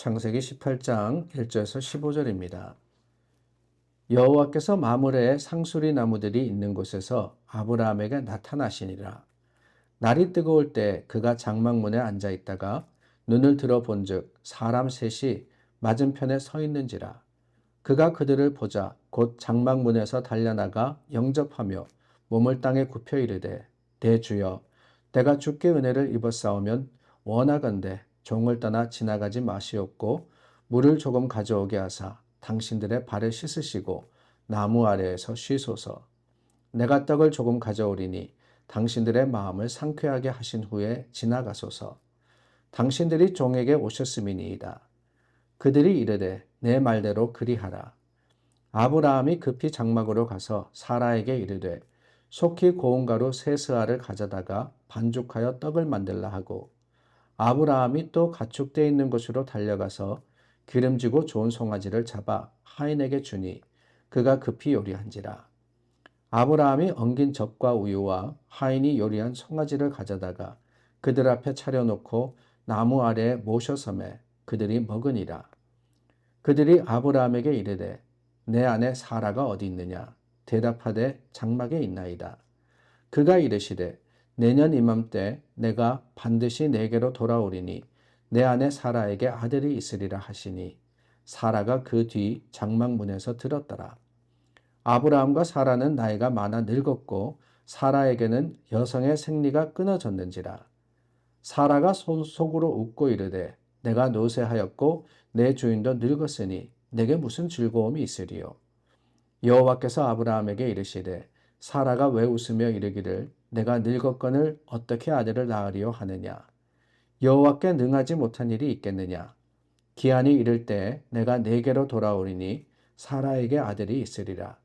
창세기 18장 1절에서 15절입니다. 여호와께서 마므레에 상수리 나무들이 있는 곳에서 아브라함에게 나타나시니라. 날이 뜨거울 때 그가 장막문에 앉아 있다가 눈을 들어 본즉 사람 셋이 맞은편에 서 있는지라. 그가 그들을 보자 곧 장막문에서 달려나가 영접하며 몸을 땅에 굽혀 이르되 내 주여 내가 주께 은혜를 입었사오면 원하건대 종을 떠나 지나가지 마시옵고 물을 조금 가져오게 하사 당신들의 발을 씻으시고 나무 아래에서 쉬소서. 내가 떡을 조금 가져오리니 당신들의 마음을 상쾌하게 하신 후에 지나가소서. 당신들이 종에게 오셨음이니이다. 그들이 이르되 내 말대로 그리하라. 아브라함이 급히 장막으로 가서 사라에게 이르되 속히 고운 가루 세 스아를 가져다가 반죽하여 떡을 만들라 하고 아브라함이 또 가축대 있는 곳으로 달려가서 기름지고 좋은 송아지를 잡아 하인에게 주니 그가 급히 요리한지라. 아브라함이 엉긴 젖과 우유와 하인이 요리한 송아지를 가져다가 그들 앞에 차려놓고 나무 아래에 모셔섬에 그들이 먹으니라. 그들이 아브라함에게 이르되 내 아내 사라가 어디 있느냐? 대답하되 장막에 있나이다. 그가 이르시되 내년 이맘때 내가 반드시 내게로 돌아오리니 내 아내 사라에게 아들이 있으리라 하시니 사라가 그 뒤 장막문에서 들었더라. 아브라함과 사라는 나이가 많아 늙었고 사라에게는 여성의 생리가 끊어졌는지라. 사라가 속으로 웃고 이르되 내가 노쇠하였고 내 주인도 늙었으니 내게 무슨 즐거움이 있으리요. 여호와께서 아브라함에게 이르시되 사라가 왜 웃으며 이르기를 내가 늙었거늘 어떻게 아들을 낳으리요 하느냐. 여호와께 능하지 못한 일이 있겠느냐. 기한이 이를 때 내가 내게로 돌아오리니 사라에게 아들이 있으리라.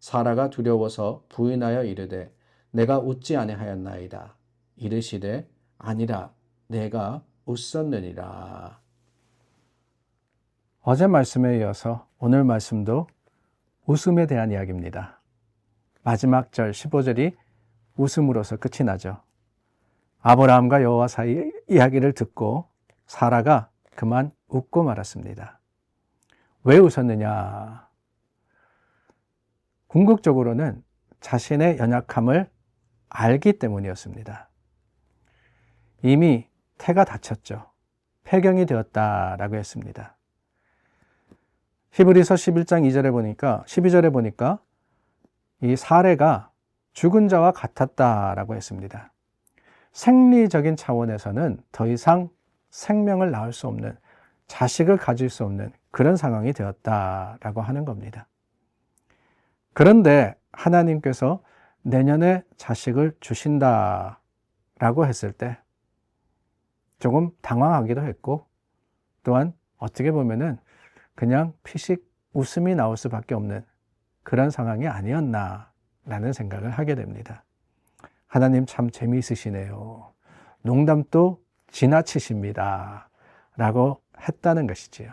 사라가 두려워서 부인하여 이르되 내가 웃지 아니하였나이다. 이르시되 아니라 내가 웃었느니라. 어제 말씀에 이어서 오늘 말씀도 웃음에 대한 이야기입니다. 마지막 절 15절이 웃음으로서 끝이 나죠. 아브라함과 여호와 사이의 이야기를 듣고 사라가 그만 웃고 말았습니다. 왜 웃었느냐? 궁극적으로는 자신의 연약함을 알기 때문이었습니다. 이미 태가 다쳤죠. 폐경이 되었다라고 했습니다. 히브리서 11장 12절에 보니까 이 사레가 죽은 자와 같았다라고 했습니다. 생리적인 차원에서는 더 이상 생명을 낳을 수 없는, 자식을 가질 수 없는 그런 상황이 되었다라고 하는 겁니다. 그런데 하나님께서 내년에 자식을 주신다라고 했을 때 조금 당황하기도 했고, 또한 어떻게 보면은 그냥 피식 웃음이 나올 수밖에 없는 그런 상황이 아니었나라는 생각을 하게 됩니다. 하나님 참 재미있으시네요. 농담도 지나치십니다. 라고 했다는 것이지요.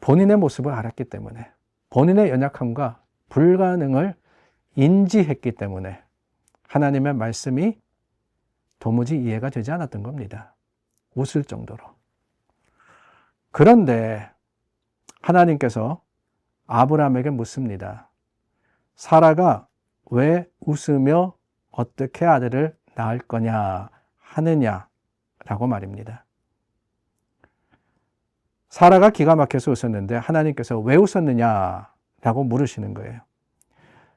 본인의 모습을 알았기 때문에, 본인의 연약함과 불가능을 인지했기 때문에 하나님의 말씀이 도무지 이해가 되지 않았던 겁니다. 웃을 정도로. 그런데 하나님께서 아브라함에게 묻습니다. 사라가 왜 웃으며 어떻게 아들을 낳을 거냐 하느냐라고 말입니다. 사라가 기가 막혀서 웃었는데 하나님께서 왜 웃었느냐라고 물으시는 거예요.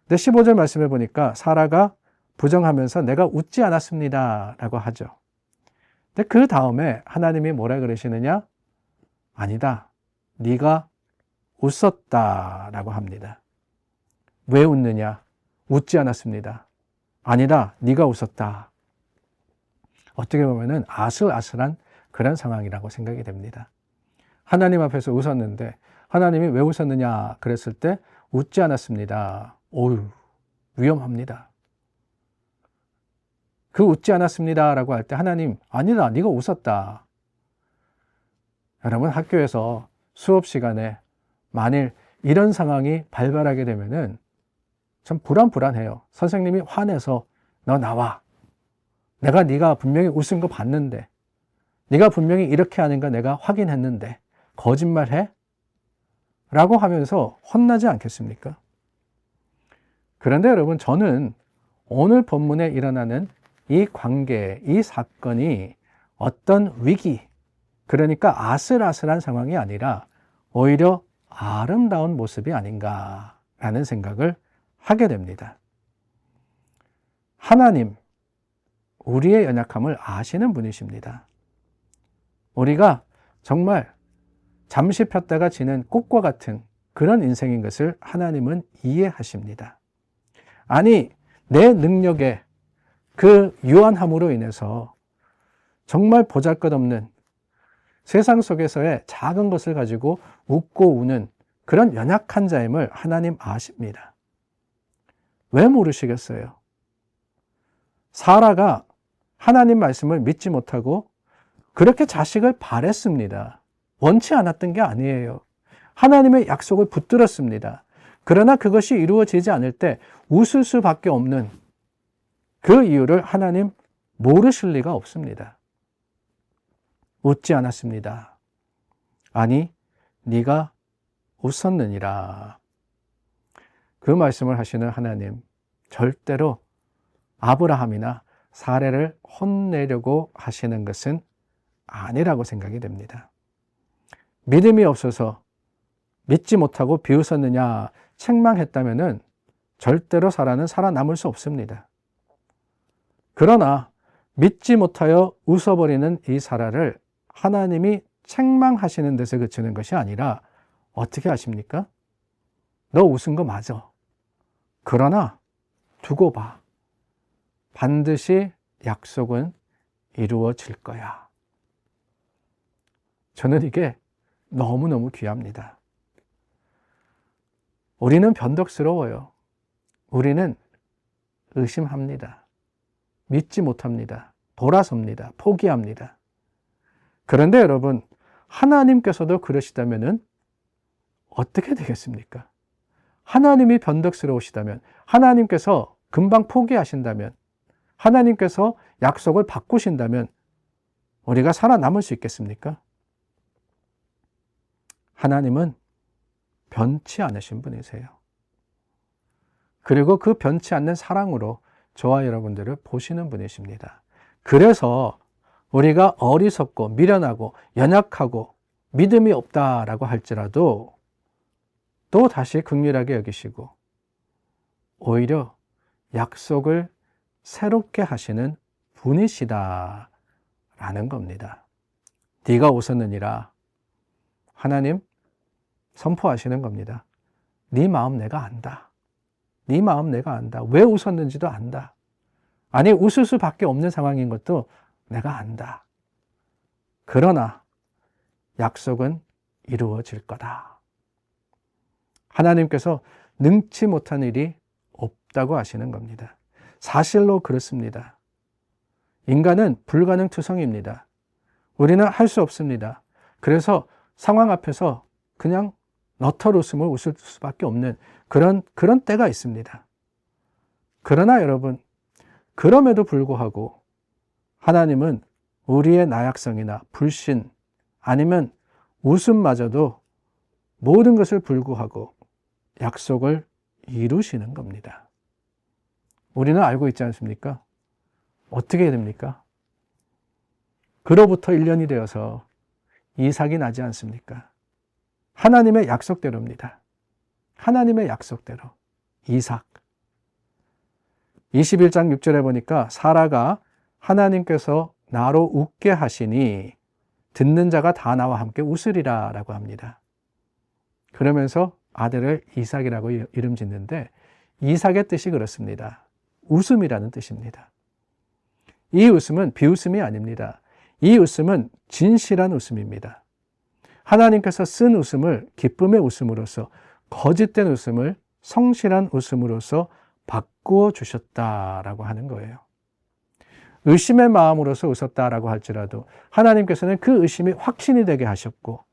근데 15절 말씀해 보니까 사라가 부정하면서 내가 웃지 않았습니다 라고 하죠. 근데 그 다음에 하나님이 뭐라 그러시느냐? 아니다. 네가 웃었다라고 합니다. 왜 웃느냐? 웃지 않았습니다. 아니다. 네가 웃었다. 어떻게 보면은 아슬아슬한 그런 상황이라고 생각이 됩니다. 하나님 앞에서 웃었는데 하나님이 왜 웃었느냐 그랬을 때 웃지 않았습니다. 어휴, 위험합니다. 그 웃지 않았습니다라고 할 때 하나님 아니다. 네가 웃었다. 여러분 학교에서 수업 시간에 만일 이런 상황이 발발하게 되면은 참 불안해요. 선생님이 화내서 너 나와. 내가 네가 분명히 웃은 거 봤는데 네가 분명히 이렇게 하는 거 내가 확인했는데 거짓말해? 라고 하면서 혼나지 않겠습니까? 그런데 여러분, 저는 오늘 본문에 일어나는 이 관계, 이 사건이 어떤 위기, 그러니까 아슬아슬한 상황이 아니라 오히려 아름다운 모습이 아닌가라는 생각을 하게 됩니다. 하나님, 우리의 연약함을 아시는 분이십니다. 우리가 정말 잠시 폈다가 지는 꽃과 같은 그런 인생인 것을 하나님은 이해하십니다. 아니, 내 능력에 그 유한함으로 인해서 정말 보잘것없는 세상 속에서의 작은 것을 가지고 웃고 우는 그런 연약한 자임을 하나님 아십니다. 왜 모르시겠어요? 사라가 하나님 말씀을 믿지 못하고 그렇게 자식을 바랬습니다. 원치 않았던 게 아니에요. 하나님의 약속을 붙들었습니다. 그러나 그것이 이루어지지 않을 때 웃을 수밖에 없는 그 이유를 하나님 모르실 리가 없습니다. 웃지 않았습니다. 아니, 네가 웃었느니라. 그 말씀을 하시는 하나님, 절대로 아브라함이나 사례를 혼내려고 하시는 것은 아니라고 생각이 됩니다. 믿음이 없어서 믿지 못하고 비웃었느냐 책망했다면 절대로 사라는 살아남을 수 없습니다. 그러나 믿지 못하여 웃어버리는 이 사라를 하나님이 책망하시는 데서 그치는 것이 아니라 어떻게 하십니까? 너 웃은 거 맞아. 그러나 두고 봐. 반드시 약속은 이루어질 거야. 저는 이게 너무너무 귀합니다. 우리는 변덕스러워요. 우리는 의심합니다. 믿지 못합니다. 돌아섭니다. 포기합니다. 그런데 여러분, 하나님께서도 그러시다면 어떻게 되겠습니까? 하나님이 변덕스러우시다면, 하나님께서 금방 포기하신다면, 하나님께서 약속을 바꾸신다면 우리가 살아남을 수 있겠습니까? 하나님은 변치 않으신 분이세요. 그리고 그 변치 않는 사랑으로 저와 여러분들을 보시는 분이십니다. 그래서 우리가 어리석고 미련하고 연약하고 믿음이 없다라고 할지라도 또 다시 긍휼하게 여기시고 오히려 약속을 새롭게 하시는 분이시다라는 겁니다. 네가 웃었느니라. 하나님 선포하시는 겁니다. 네 마음 내가 안다. 네 마음 내가 안다. 왜 웃었는지도 안다. 아니, 웃을 수밖에 없는 상황인 것도 내가 안다. 그러나 약속은 이루어질 거다. 하나님께서 능치 못한 일이 없다고 하시는 겁니다. 사실로 그렇습니다. 인간은 불가능 투성입니다. 우리는 할 수 없습니다. 그래서 상황 앞에서 그냥 너털 웃음을 웃을 수밖에 없는 그런 때가 있습니다. 그러나 여러분, 그럼에도 불구하고 하나님은 우리의 나약성이나 불신 아니면 웃음마저도 모든 것을 불구하고 약속을 이루시는 겁니다. 우리는 알고 있지 않습니까? 어떻게 됩니까? 그로부터 1년이 되어서 이삭이 나지 않습니까? 하나님의 약속대로입니다. 하나님의 약속대로 이삭. 21장 6절에 보니까 사라가 하나님께서 나로 웃게 하시니 듣는 자가 다 나와 함께 웃으리라 라고 합니다. 그러면서 아들을 이삭이라고 이름 짓는데 이삭의 뜻이 그렇습니다. 웃음이라는 뜻입니다. 이 웃음은 비웃음이 아닙니다. 이 웃음은 진실한 웃음입니다. 하나님께서 쓴 웃음을 기쁨의 웃음으로서 거짓된 웃음을 성실한 웃음으로서 바꾸어 주셨다라고 하는 거예요. 의심의 마음으로서 웃었다라고 할지라도 하나님께서는 그 의심이 확신이 되게 하셨고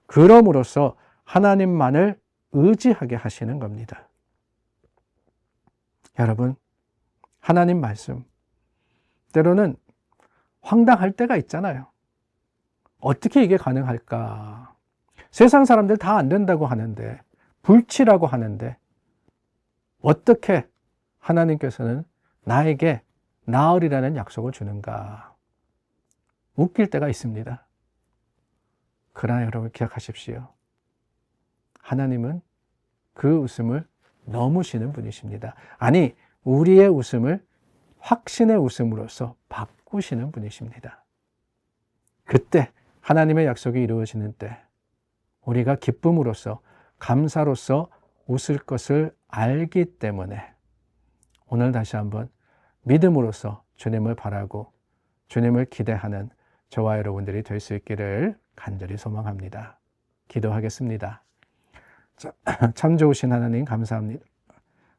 그럼으로써 하나님만을 의지하게 하시는 겁니다. 여러분, 하나님 말씀 때로는 황당할 때가 있잖아요. 어떻게 이게 가능할까? 세상 사람들 다 안 된다고 하는데, 불치라고 하는데, 어떻게 하나님께서는 나에게 나으리라는 약속을 주는가? 웃길 때가 있습니다. 그러나 여러분 기억하십시오. 하나님은 그 웃음을 넘으시는 분이십니다. 아니, 우리의 웃음을 확신의 웃음으로써 바꾸시는 분이십니다. 그때 하나님의 약속이 이루어지는 때 우리가 기쁨으로써 감사로써 웃을 것을 알기 때문에 오늘 다시 한번 믿음으로써 주님을 바라고 주님을 기대하는 저와 여러분들이 될 수 있기를 간절히 소망합니다. 기도하겠습니다. 참 좋으신 하나님 감사합니다.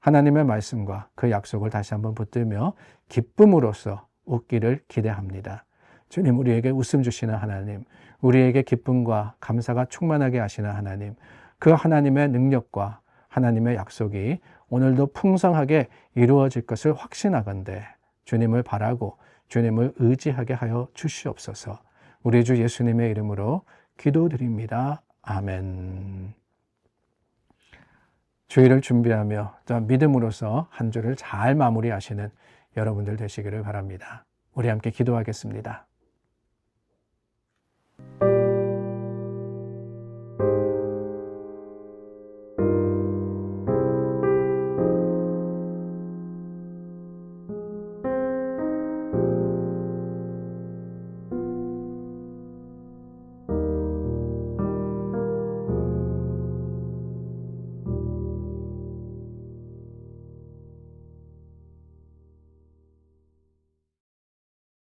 하나님의 말씀과 그 약속을 다시 한번 붙들며 기쁨으로써 웃기를 기대합니다. 주님, 우리에게 웃음 주시는 하나님, 우리에게 기쁨과 감사가 충만하게 하시는 하나님, 그 하나님의 능력과 하나님의 약속이 오늘도 풍성하게 이루어질 것을 확신하건대 주님을 바라고 주님을 의지하게 하여 주시옵소서. 우리 주 예수님의 이름으로 기도드립니다. 아멘. 주일을 준비하며 믿음으로써 한 주를 잘 마무리하시는 여러분들 되시기를 바랍니다. 우리 함께 기도하겠습니다.